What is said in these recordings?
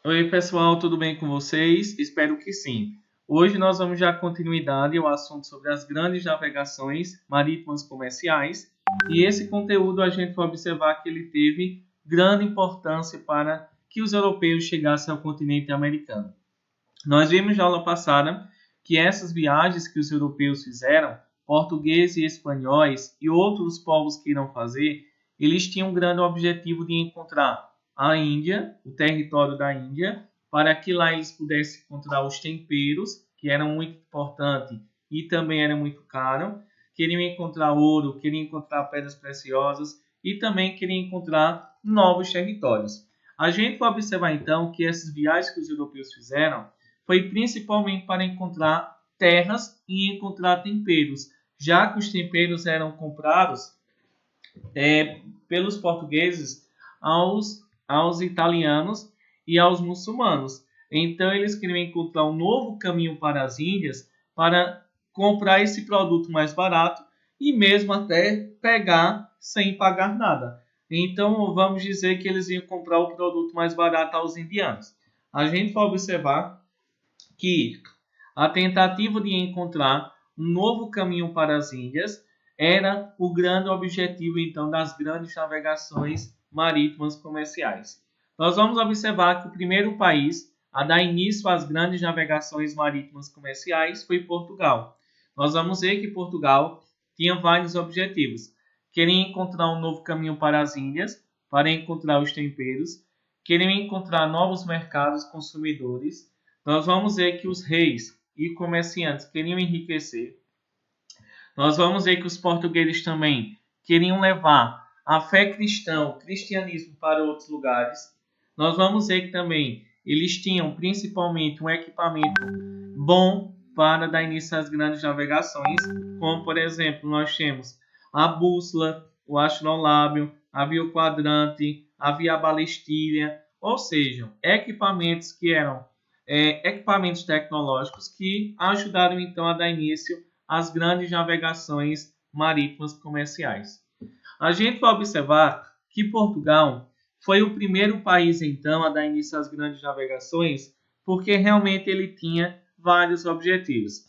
Oi, pessoal, tudo bem com vocês? Espero que sim. Hoje nós vamos dar continuidade ao assunto sobre as grandes navegações marítimas comerciais, e esse conteúdo a gente vai observar que ele teve grande importância para que os europeus chegassem ao continente americano. Nós vimos na aula passada que essas viagens que os europeus fizeram, portugueses e espanhóis e outros povos que irão fazer, eles tinham um grande objetivo de encontrar a Índia, o território da Índia, para que lá eles pudessem encontrar os temperos, que eram muito importantes e também era muito caro. Queriam encontrar ouro, queriam encontrar pedras preciosas e também queriam encontrar novos territórios. A gente vai observar então que essas viagens que os europeus fizeram foi principalmente para encontrar terras e encontrar temperos, já que os temperos eram comprados pelos portugueses aos italianos e aos muçulmanos. Então eles queriam encontrar um novo caminho para as Índias para comprar esse produto mais barato e mesmo até pegar sem pagar nada. Então vamos dizer que eles iam comprar o produto mais barato aos indianos. A gente vai observar que a tentativa de encontrar um novo caminho para as Índias era o grande objetivo então das grandes navegações marítimas comerciais. Nós vamos observar que o primeiro país a dar início às grandes navegações marítimas comerciais foi Portugal. Nós vamos ver que Portugal tinha vários objetivos. Queria encontrar um novo caminho para as Índias, para encontrar os temperos, queriam encontrar novos mercados consumidores. Nós vamos ver que os reis e comerciantes queriam enriquecer. Nós vamos ver que os portugueses também queriam levar a fé cristã, o cristianismo para outros lugares. Nós vamos ver que também eles tinham principalmente um equipamento bom para dar início às grandes navegações, como por exemplo nós temos a bússola, o astrolábio, a via quadrante, a via balestilha, ou seja, equipamentos que eram equipamentos tecnológicos que ajudaram então a dar início às grandes navegações marítimas comerciais. A gente vai observar que Portugal foi o primeiro país então a dar início às grandes navegações, porque realmente ele tinha vários objetivos.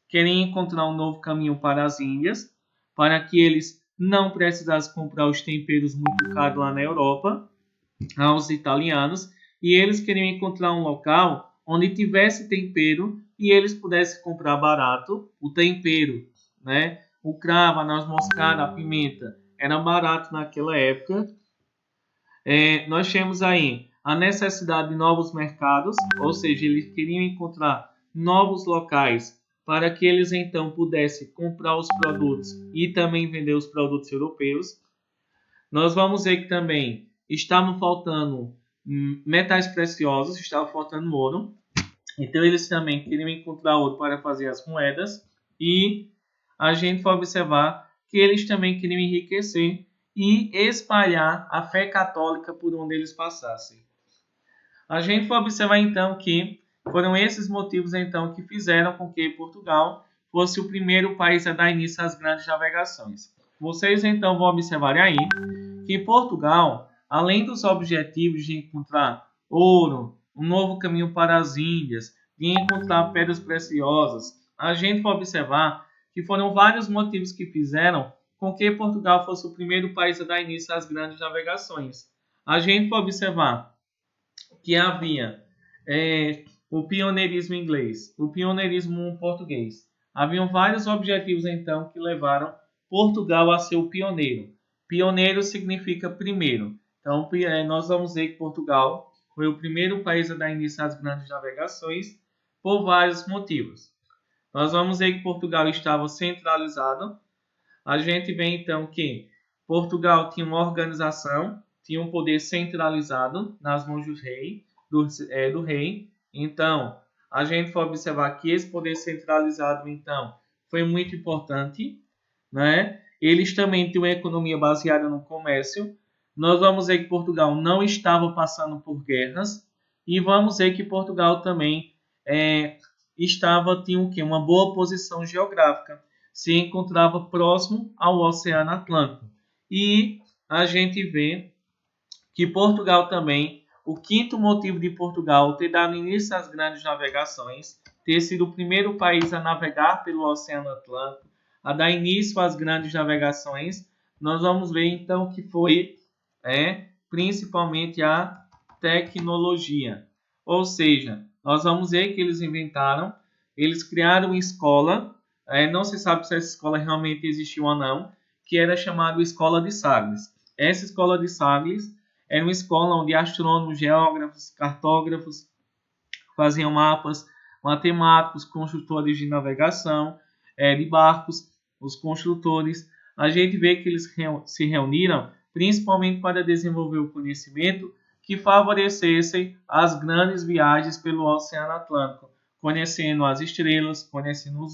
Queria encontrar um novo caminho para as Índias, para que eles não precisassem comprar os temperos muito caros lá na Europa, aos italianos, e eles queriam encontrar um local onde tivesse tempero e eles pudessem comprar barato o tempero, né? O cravo, a noz moscada, a pimenta era barato naquela época. Nós temos aí a necessidade de novos mercados, ou seja, eles queriam encontrar novos locais para que eles então pudessem comprar os produtos e também vender os produtos europeus. Nós vamos ver que também estavam faltando metais preciosos, estava faltando ouro. Então eles também queriam encontrar ouro para fazer as moedas. E a gente vai observar que eles também queriam enriquecer e espalhar a fé católica por onde eles passassem. A gente vai observar então que foram esses motivos então que fizeram com que Portugal fosse o primeiro país a dar início às grandes navegações. Vocês então vão observar aí que Portugal, além dos objetivos de encontrar ouro, um novo caminho para as Índias, de encontrar pedras preciosas, a gente vai observar que foram vários motivos que fizeram com que Portugal fosse o primeiro país a dar início às grandes navegações. A gente vai observar que havia o pioneirismo inglês, o pioneirismo português. Haviam vários objetivos, então, que levaram Portugal a ser o pioneiro. Pioneiro significa primeiro. Então, nós vamos ver que Portugal foi o primeiro país a dar início às grandes navegações por vários motivos. Nós vamos ver que Portugal estava centralizado. A gente vê, então, que Portugal tinha uma organização, tinha um poder centralizado nas mãos do rei. Então, a gente vai observar que esse poder centralizado, então, foi muito importante, né? Eles também tinham uma economia baseada no comércio. Nós vamos ver que Portugal não estava passando por guerras e vamos ver que Portugal também tinha o quê? Uma boa posição geográfica, se encontrava próximo ao Oceano Atlântico. E a gente vê que Portugal também o quinto motivo de Portugal ter dado início às grandes navegações, ter sido o primeiro país a navegar pelo Oceano Atlântico, a dar início às grandes navegações, nós vamos ver então que foi principalmente a tecnologia. Ou seja, nós vamos ver que eles criaram uma escola, não se sabe se essa escola realmente existiu ou não, que era chamada Escola de Sagres. Essa Escola de Sagres era uma escola onde astrônomos, geógrafos, cartógrafos faziam mapas, matemáticos, construtores de navegação, de barcos, os construtores. A gente vê que eles se reuniram principalmente para desenvolver o conhecimento que favorecessem as grandes viagens pelo Oceano Atlântico, conhecendo as estrelas, conhecendo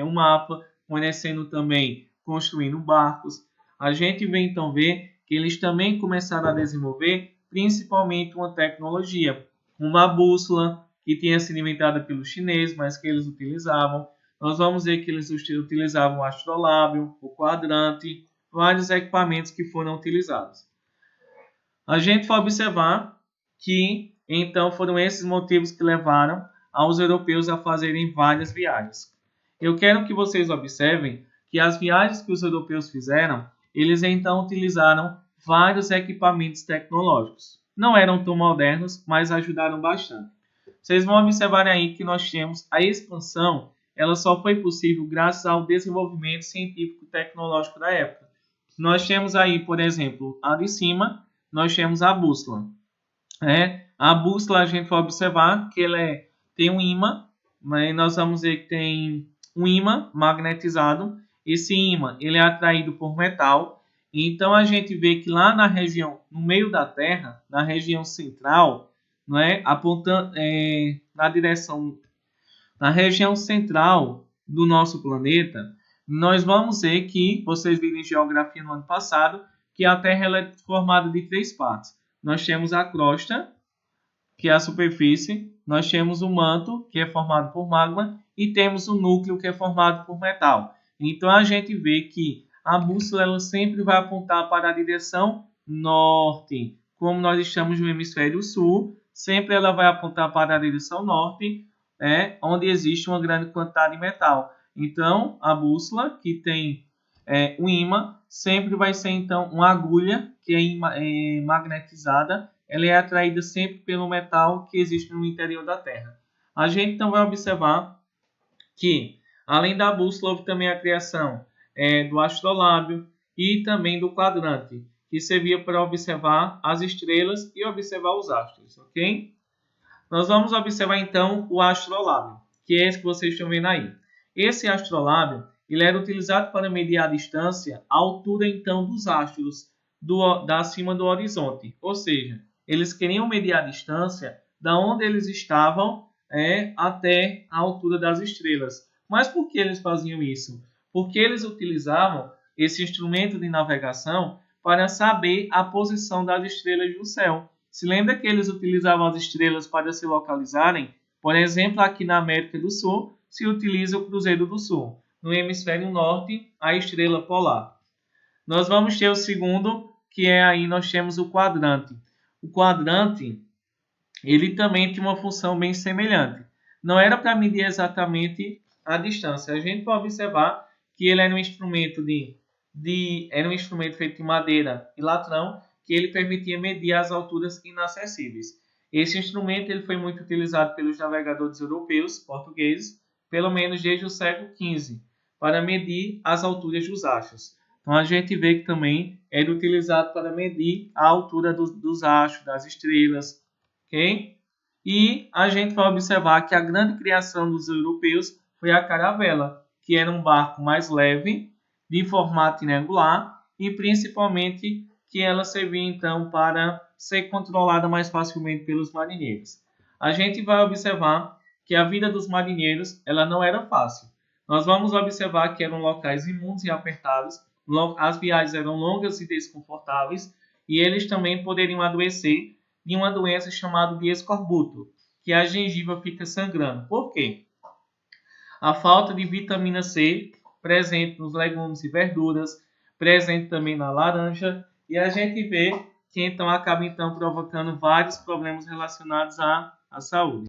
o mapa, conhecendo também, construindo barcos. A gente vê então ver que eles também começaram a desenvolver principalmente uma tecnologia, uma bússola que tinha sido inventada pelos chineses, mas que eles utilizavam. Nós vamos ver que eles utilizavam o astrolábio, o quadrante, vários equipamentos que foram utilizados. A gente vai observar que, então, foram esses motivos que levaram aos europeus a fazerem várias viagens. Eu quero que vocês observem que as viagens que os europeus fizeram, eles então utilizaram vários equipamentos tecnológicos. Não eram tão modernos, mas ajudaram bastante. Vocês vão observar aí que nós temos a expansão, ela só foi possível graças ao desenvolvimento científico e tecnológico da época. Nós temos aí, por exemplo, a de cima, nós temos a bússola. A bússola a gente vai observar que ela tem um ímã, mas nós vamos ver que tem um ímã magnetizado. Esse ímã ele é atraído por metal. Então a gente vê que lá na região, no meio da Terra, na região central, apontando na direção, na região central do nosso planeta, nós vamos ver que, vocês viram em geografia no ano passado, que a Terra ela é formada de 3 partes. Nós temos a crosta, que é a superfície, nós temos o manto, que é formado por magma, e temos o núcleo, que é formado por metal. Então a gente vê que a bússola ela sempre vai apontar para a direção norte. Como nós estamos no hemisfério sul, sempre ela vai apontar para a direção norte, onde existe uma grande quantidade de metal. Então, a bússola, que tem um ímã, sempre vai ser então uma agulha que é magnetizada, ela é atraída sempre pelo metal que existe no interior da Terra. A gente então vai observar que, além da bússola, houve também a criação do astrolábio e também do quadrante, que servia para observar as estrelas e observar os astros, ok? Nós vamos observar então o astrolábio, que é esse que vocês estão vendo aí. Esse astrolábio ele era utilizado para medir a distância, a altura então dos astros da acima do horizonte. Ou seja, eles queriam medir a distância da onde eles estavam até a altura das estrelas. Mas por que eles faziam isso? Porque eles utilizavam esse instrumento de navegação para saber a posição das estrelas no céu. Se lembra que eles utilizavam as estrelas para se localizarem? Por exemplo, aqui na América do Sul, se utiliza o Cruzeiro do Sul. No hemisfério norte, a estrela polar. Nós vamos ter o segundo, que aí nós temos o quadrante. O quadrante, ele também tem uma função bem semelhante. Não era para medir exatamente a distância. A gente pode observar que ele era um instrumento era um instrumento feito de madeira e latrão, que ele permitia medir as alturas inacessíveis. Esse instrumento ele foi muito utilizado pelos navegadores europeus, portugueses, pelo menos desde o século XV, para medir as alturas dos astros. Então a gente vê que também era utilizado para medir a altura dos astros, das estrelas, ok? E a gente vai observar que a grande criação dos europeus foi a caravela, que era um barco mais leve, de formato irregular e principalmente que ela servia então para ser controlada mais facilmente pelos marinheiros. A gente vai observar que a vida dos marinheiros ela não era fácil. Nós vamos observar que eram locais imundos e apertados, as viagens eram longas e desconfortáveis e eles também poderiam adoecer de uma doença chamada de escorbuto, que a gengiva fica sangrando. Por quê? A falta de vitamina C presente nos legumes e verduras, presente também na laranja, e a gente vê que então acaba então provocando vários problemas relacionados à saúde.